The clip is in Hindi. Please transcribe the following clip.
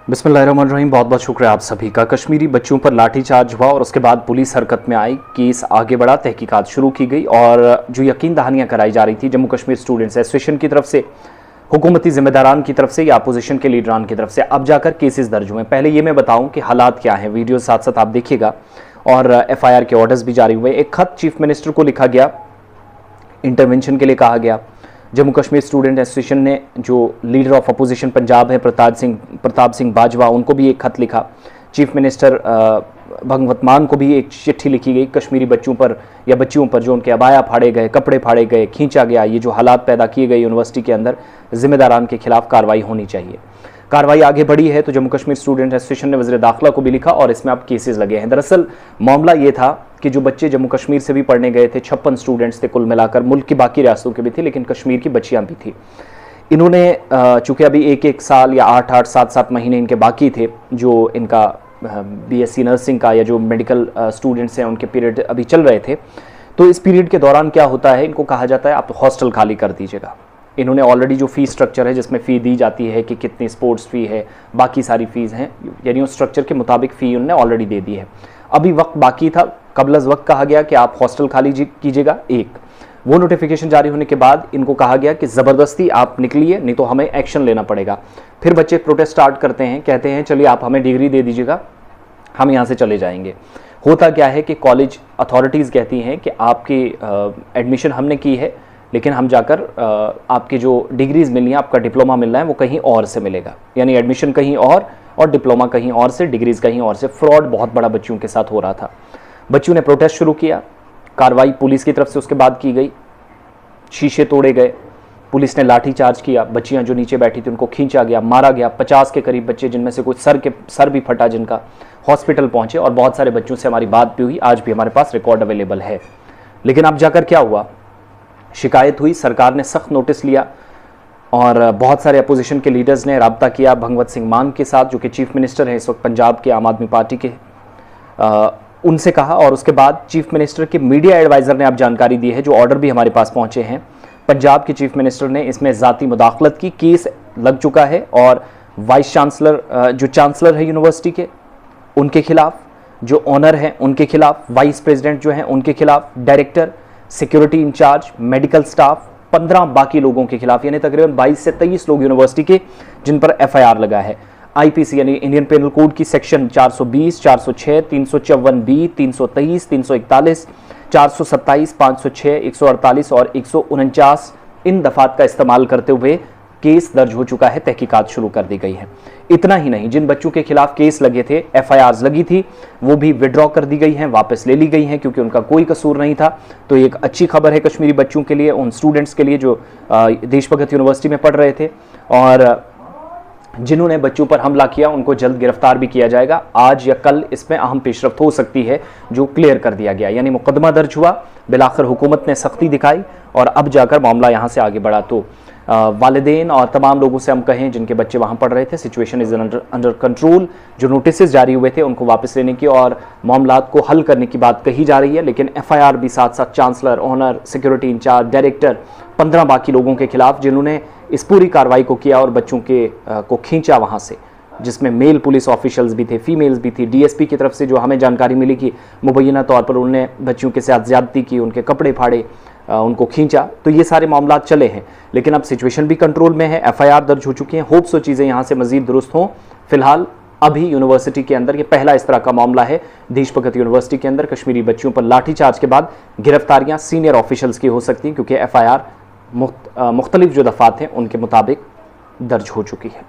बिस्मिल्लाहिर्रहमानिर्रहीम। बहुत बहुत शुक्रिया आप सभी का। कश्मीरी बच्चों पर लाठीचार्ज हुआ और उसके बाद पुलिस हरकत में आई, केस आगे बढ़ा, तहकीकात शुरू की गई और जो यकीन दहानियां कराई जा रही थी जम्मू कश्मीर स्टूडेंट्स एसोसिएशन की तरफ से, हुकूमती जिम्मेदारान की तरफ से या अपोजिशन के लीडरान की तरफ से, अब जाकर केसेस दर्ज हुए। पहले ये मैं बताऊं कि हालात क्या हैं, वीडियो साथ साथ आप देखिएगा और FIR के ऑर्डर्स भी जारी हुए। एक खत चीफ मिनिस्टर को लिखा गया, इंटरवेंशन के लिए कहा गया। जम्मू कश्मीर स्टूडेंट एसोसिएशन ने जो लीडर ऑफ अपोजिशन पंजाब है प्रताप सिंह बाजवा, उनको भी एक खत लिखा। चीफ मिनिस्टर भगवंत मान को भी एक चिट्ठी लिखी गई कश्मीरी बच्चों पर या बच्चियों पर जो उनके अबाया फाड़े गए, कपड़े फाड़े गए, खींचा गया, ये जो हालात पैदा किए गए यूनिवर्सिटी के अंदर, जिम्मेदारान के खिलाफ कार्रवाई होनी चाहिए। कार्रवाई आगे बढ़ी है तो जम्मू कश्मीर स्टूडेंट एसोसिएशन ने वज़ीर दाखिला को भी लिखा और इसमें अब केसेस लगे हैं। दरअसल मामला ये था कि जो बच्चे जम्मू कश्मीर से भी पढ़ने गए थे, 56 स्टूडेंट्स थे कुल मिलाकर, मुल्क की बाकी रियासतों के भी थे लेकिन कश्मीर की बच्चियां भी थी। इन्होंने चूंकि अभी एक साल या 8 7 महीने इनके बाकी थे, जो इनका BSc नर्सिंग का या जो मेडिकल स्टूडेंट्स हैं उनके पीरियड अभी चल रहे थे, तो इस पीरियड के दौरान क्या होता है, इनको कहा जाता है आप हॉस्टल खाली कर दीजिएगा। इन्होंने ऑलरेडी जो फ़ी स्ट्रक्चर है जिसमें फ़ी दी जाती है कि कितनी स्पोर्ट्स फ़ी है, बाकी सारी फ़ीस हैं, यानी उस स्ट्रक्चर के मुताबिक फ़ी उन्होंने ऑलरेडी दे दी है। अभी वक्त बाकी था, कबल वक्त कहा गया कि आप हॉस्टल खाली कीजिएगा। वो नोटिफिकेशन जारी होने के बाद इनको कहा गया कि ज़बरदस्ती आप निकलिए, नहीं तो हमें एक्शन लेना पड़ेगा। फिर बच्चे प्रोटेस्ट स्टार्ट करते हैं, कहते हैं चलिए आप हमें डिग्री दे दीजिएगा, हम यहाँ से चले जाएंगे। होता क्या है कि कॉलेज अथॉरिटीज़ कहती हैं कि आपकी एडमिशन हमने की है लेकिन हम जाकर आपके जो डिग्रीज़ मिलनी है, आपका डिप्लोमा मिलना है, वो कहीं और से मिलेगा। यानी एडमिशन कहीं और डिप्लोमा कहीं और से, डिग्रीज़ कहीं और से। फ्रॉड बहुत बड़ा बच्चियों के साथ हो रहा था। बच्चियों ने प्रोटेस्ट शुरू किया, कार्रवाई पुलिस की तरफ से उसके बाद की गई, शीशे तोड़े गए, पुलिस ने लाठी चार्ज किया, बच्चियां जो नीचे बैठी थी उनको खींचा गया, मारा गया। 50 के करीब बच्चे, जिनमें से कुछ सर भी फटा, जिनका हॉस्पिटल पहुंचे, और बहुत सारे बच्चों से हमारी बात भी हुई, आज भी हमारे पास रिकॉर्ड अवेलेबल है। लेकिन अब जाकर क्या हुआ, शिकायत हुई, सरकार ने सख्त नोटिस लिया और बहुत सारे अपोजिशन के लीडर्स ने रब्ता किया भगवंत सिंह मान के साथ, जो कि चीफ मिनिस्टर हैं इस वक्त पंजाब के आम आदमी पार्टी के, उनसे कहा। और उसके बाद चीफ मिनिस्टर के मीडिया एडवाइज़र ने अब जानकारी दी है, जो ऑर्डर भी हमारे पास पहुंचे हैं। पंजाब के चीफ मिनिस्टर ने इसमें ज़ाती मुदाखलत की, केस लग चुका है और वाइस चांसलर, जो चांसलर है यूनिवर्सिटी के, उनके खिलाफ, जो ऑनर हैं उनके खिलाफ, वाइस प्रेसिडेंट जो हैं उनके खिलाफ, director, security in charge, medical staff, 15 बाकी लोगों के खिलाफ, यानी तकरीबन 22 से 23 लोग यूनिवर्सिटी के जिन पर FIR लगा है। IPC यानी इंडियन पेनल कोड की सेक्शन 420, 406, 354B, 323, 341, 427, 506, 148 और 149 इन दफात का इस्तेमाल करते हुए केस दर्ज हो चुका है, तहकीकात शुरू कर दी गई है। इतना ही नहीं, जिन बच्चों के खिलाफ केस लगे थे, FIRs लगी थी, वो भी विड्रॉ कर दी गई हैं, वापस ले ली गई हैं, क्योंकि उनका कोई कसूर नहीं था। तो ये एक अच्छी खबर है कश्मीरी बच्चों के लिए, उन स्टूडेंट्स के लिए जो देशभगत यूनिवर्सिटी में पढ़ रहे थे, और जिन्होंने बच्चों पर हमला किया उनको जल्द गिरफ्तार भी किया जाएगा। आज या कल इसमें अहम पेशरफ्त हो सकती है, जो क्लियर कर दिया गया, यानी मुकदमा दर्ज हुआ, बिलाखिर हुकूमत ने सख्ती दिखाई और अब जाकर मामला यहाँ से आगे बढ़ा। तो वालिदैन और तमाम लोगों से हम कहें जिनके बच्चे वहाँ पढ़ रहे थे, सिचुएशन इज़ अंडर कंट्रोल। जो नोटिस जारी हुए थे उनको वापस लेने की और मामलात को हल करने की बात कही जा रही है, लेकिन FIR भी साथ साथ chancellor, honour, security in charge, director, 15 बाकी लोगों के खिलाफ जिन्होंने इस पूरी कार्रवाई को किया और बच्चों के को खींचा वहाँ से, जिसमें मेल पुलिस ऑफिशियल्स भी थे, फीमेल्स भी थी। DSP की तरफ से जो हमें जानकारी मिली कि मुबैना तौर पर उन्होंने बच्चियों के साथ ज़्यादती की, उनके कपड़े फाड़े, उनको खींचा। तो ये सारे मामला चले हैं, लेकिन अब सिचुएशन भी कंट्रोल में है, FIR दर्ज हो चुकी हैं। होप्स चीज़ें यहाँ से मज़ीद दुरुस्त हों। फिलहाल अभी यूनिवर्सिटी के अंदर ये पहला इस तरह का मामला है देशभगत यूनिवर्सिटी के अंदर, कश्मीरी बच्चियों पर लाठीचार्ज के बाद गिरफ्तारियाँ सीनियर ऑफिशल्स की हो सकती हैं, क्योंकि FIR मुख्तलिफ जो दफ़ात हैं उनके मुताबिक दर्ज हो चुकी है।